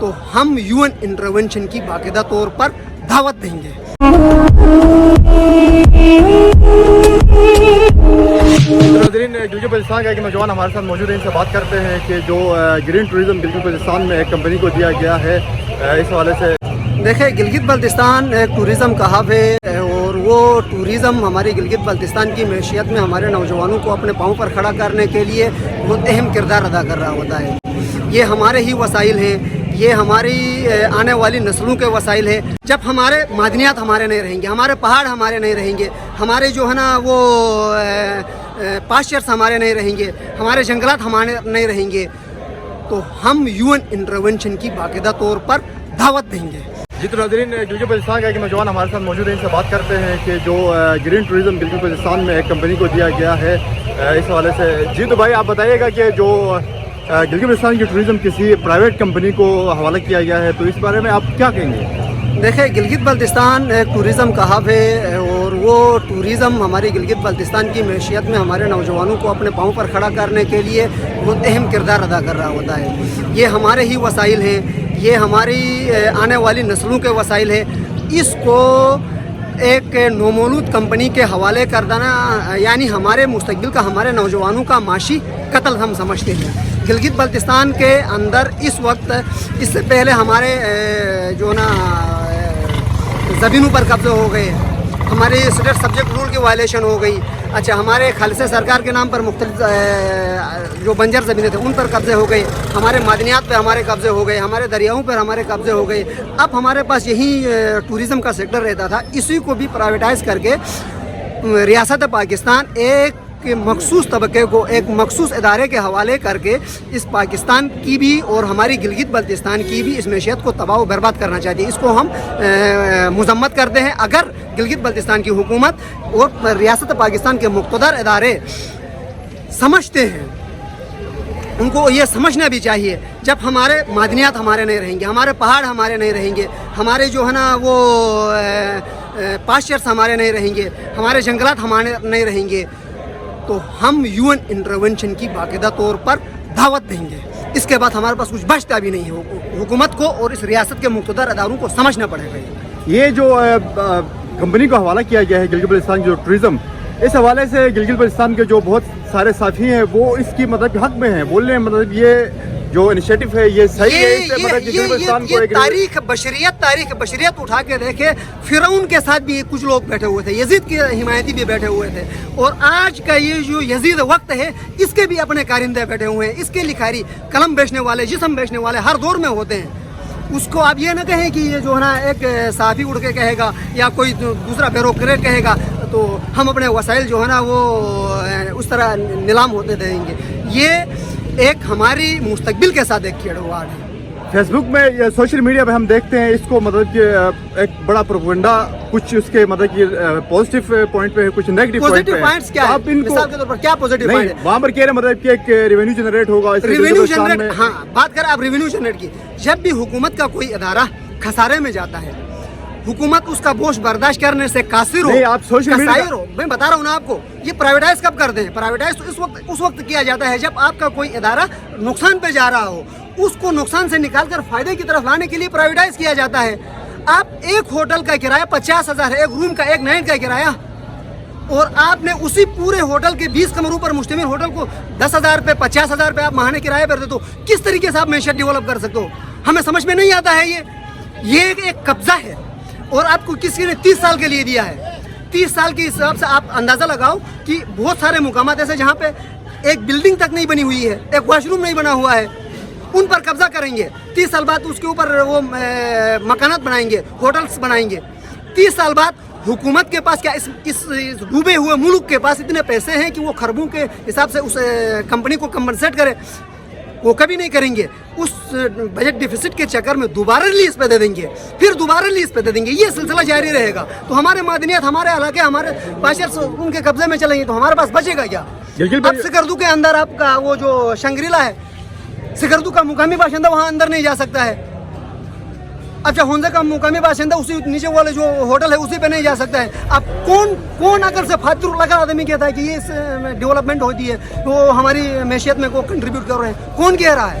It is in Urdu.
تو ہم UN انٹرونشن کی باقاعدہ طور پر دعوت دیں گے. ناظرین، گلگت بلتستان کا ایک نوجوان ہمارے ساتھ موجود ہے، ان سے بات کرتے ہیں کہ جو گرین ٹوریزم گلگت بلتستان میں ایک کمپنی کو دیا گیا ہے، اس حوالے سے. دیکھیں، گلگت بلتستان ایک ٹوریزم کا ہب ہے اور وہ ٹوریزم ہماری گلگت بلتستان کی معیشت میں ہمارے نوجوانوں کو اپنے پاؤں پر کھڑا کرنے کے لیے بہت اہم کردار ادا کر رہا ہوتا ہے. یہ ہمارے ہی وسائل ہیں، یہ ہماری آنے والی نسلوں کے وسائل ہیں. جب ہمارے معدنیات ہمارے نہیں رہیں گے، ہمارے پہاڑ ہمارے نہیں رہیں گے، ہمارے جو ہے نا وہ پاسچرس ہمارے نہیں رہیں گے، ہمارے جنگلات ہمارے نہیں رہیں گے، تو ہم UN انٹرونشن کی باقاعدہ طور پر دعوت دیں گے. جی تو ناظرین، گلگت بلتستان کا ایک نوجوان ہمارے ساتھ موجود ہے، ان سے بات کرتے ہیں کہ جو گرین ٹوریزم گلگت بلتستان میں ایک کمپنی کو دیا گیا ہے، اس حوالے سے. جی تو بھائی، آپ بتائیے گا کہ جو گلگت بلتستان کی ٹوریزم کسی پرائیویٹ کمپنی کو حوالہ کیا گیا ہے، تو اس بارے میں آپ کیا کہیں گے؟ دیکھیں، گلگت بلتستان ایک ٹوریزم کا ہب ہے اور وہ ٹوریزم ہماری گلگت بلتستان کی معیشت میں ہمارے نوجوانوں کو اپنے پاؤں پر کھڑا کرنے کے لیے بہت اہم کردار ادا کر رہا ہوتا ہے. یہ ہمارے ہی وسائل ہیں، یہ ہماری آنے والی نسلوں کے وسائل ہیں. اس کو ایک نومولود کمپنی کے حوالے کر دینا یعنی ہمارے مستقبل کا، ہمارے نوجوانوں کا معاشی قتل ہم سمجھتے ہیں. گلگت بلتستان کے اندر اس وقت، اس سے پہلے ہمارے جو نا زمینوں پر قبضے ہو گئے، ہمارے اسٹیٹ سبجیکٹ رول کی وائلیشن ہو گئی. اچھا، ہمارے خالص سرکار کے نام پر مختلف جو بنجر زمینیں تھے ان پر قبضے ہو گئے، ہمارے معدنیات پہ ہمارے قبضے ہو گئے، ہمارے دریاؤں پر ہمارے قبضے ہو گئے. اب ہمارے پاس یہی ٹوریزم کا سیکٹر رہتا تھا، اسی کو بھی پرائیویٹائز کر کے ریاست پاکستان ایک مخصوص طبقے کو، ایک مخصوص ادارے کے حوالے کر کے اس پاکستان کی بھی اور ہماری گلگت بلتستان کی بھی اس معیشت کو تباہ و برباد کرنا چاہتی ہے. اس کو ہم مذمت کرتے ہیں. اگر گلگت بلتستان کی حکومت اور ریاست پاکستان کے مقتدر ادارے سمجھتے ہیں، ان کو یہ سمجھنا بھی چاہیے، جب ہمارے معدنیات ہمارے نہیں رہیں گے، ہمارے پہاڑ ہمارے نہیں رہیں گے، ہمارے جو ہے نا وہ پاسچرس ہمارے نہیں رہیں گے، ہمارے جنگلات ہمارے نہیں رہیں گے، تو ہم UN انٹرونشن کی باقاعدہ طور پر دعوت دیں گے. اس کے بعد ہمارے پاس کچھ بچتا بھی نہیں ہے. حکومت کو اور اس ریاست کے مقتدر اداروں کو سمجھنا پڑے گا. یہ جو کمپنی کو حوالہ کیا گیا ہے گلگت بلتستان جو ٹوریزم، اس حوالے سے گلگت بلتستان کے جو بہت سارے ساتھی ہیں وہ اس کی مطلب حق میں ہیں، بول رہے ہیں مطلب یہ جو انیشیٹو ہے یہ صحیح ہے. اس سے مطلب گلگت بلتستان کو ایک تاریخ بشریت اٹھا کے دیکھے، فرعون کے ساتھ بھی کچھ لوگ بیٹھے ہوئے تھے، یزید کے حمایتی بھی بیٹھے ہوئے تھے، اور آج کا یہ جو یزید وقت ہے اس کے بھی اپنے کارندے بیٹھے ہوئے ہیں. اس کے لکھاری، قلم بیچنے والے، جسم بیچنے والے ہر دور میں ہوتے ہیں. اس کو آپ یہ نہ کہیں کہ یہ جو ہے نا ایک صحافی اڑ کے کہے گا یا کوئی دوسرا بیوروکریٹ کہے گا تو ہم اپنے وسائل جو ہے نا وہ اس طرح نیلام ہوتے دیں گے. یہ ایک ہماری مستقبل کے ساتھ ایک کھیلواڑ ہے. فیس بک میں یا سوشل میڈیا پہ ہم دیکھتے ہیں اس کو مطلب کہ ایک بڑا پروپیگنڈا، کچھ اس کے مطلب کہ پازیٹیو پوائنٹ پہ ہے، کچھ نیگیٹو پوائنٹس کیا ہے؟ مثال کے طور پر کیا پازیٹیو پوائنٹ ہے؟ وہاں پر کہہ رہے مطلب کہ ایک ریونیو جنریٹ ہوگا. ریونیو جنریٹ، ہاں بات کریں آپ ریونیو جنریٹ کی. جب بھی حکومت کا کوئی ادارہ خسارے میں جاتا ہے، حکومت اس کا بوجھ برداشت کرنے سے قاصر ہو، آپ سوشل میڈیا، میں بتا رہا ہوں نا آپ کو، یہ پرائیویٹائز کب کرتے ہیں؟ پرائیویٹائز تو اس وقت کیا جاتا ہے جب آپ کا کوئی ادارہ نقصان پہ جا رہا ہو، اس کو نقصان سے نکال کر فائدے کی طرف لانے کے لیے پرائیویٹائز کیا جاتا ہے. آپ ایک ہوٹل کا کرایہ 50,000 ہے، ایک روم کا، ایک نائٹ کا کرایہ، اور آپ نے اسی پورے ہوٹل کے 20 کمروں پر مشتمل ہوٹل کو 10,000 پہ، 50,000 پہ آپ ماہانہ کرایہ پر دیتے ہو. کس طریقے سے آپ معیشت ڈیولپ کر سکتے ہو؟ ہمیں سمجھ میں نہیں آتا ہے. یہ ایک قبضہ ہے اور آپ کو کسی نے 30 سال کے لیے دیا ہے. 30 سال کے حساب سے آپ اندازہ لگاؤ کہ بہت سارے مقامات ایسے جہاں پہ ایک بلڈنگ تک نہیں بنی ہوئی ہے، ایک واش روم نہیں بنا ہوا ہے، ان پر قبضہ کریں گے. 30 سال بعد اس کے اوپر وہ مکانات بنائیں گے، ہوٹلز بنائیں گے. 30 سال بعد حکومت کے پاس کیا اس ڈوبے ہوئے ملک کے پاس اتنے پیسے ہیں کہ وہ خربوں کے حساب سے اس کمپنی کو کمپنسیٹ کرے؟ وہ کبھی نہیں کریں گے. اس بجٹ ڈیفیسٹ کے چکر میں دوبارہ ریلیز پہ دے دیں گے، پھر دوبارہ ریلیز پہ دے دیں گے. یہ سلسلہ جاری رہے گا تو ہمارے معدنیات، ہمارے علاقے، ہمارے پاسچرس ان کے قبضے میں چلیں گے تو ہمارے پاس بچے گا کیا؟ اب سکردو کے اندر آپ کا وہ جو شنگریلا ہے، سکردو کا مقامی باشندہ وہاں اندر نہیں جا سکتا ہے. اچھا، ہونزے کا مقامی باشندہ اسی نیچے والے جو ہوٹل ہے اسی پہ نہیں جا سکتا ہے. اب کون اگر سے فاتر لگا آدمی کہتا ہے کہ یہ ڈیولپمنٹ ہوتی ہے، وہ ہماری معیشت میں کو کنٹریبیوٹ کر رہے ہیں؟ کون کہہ رہا ہے؟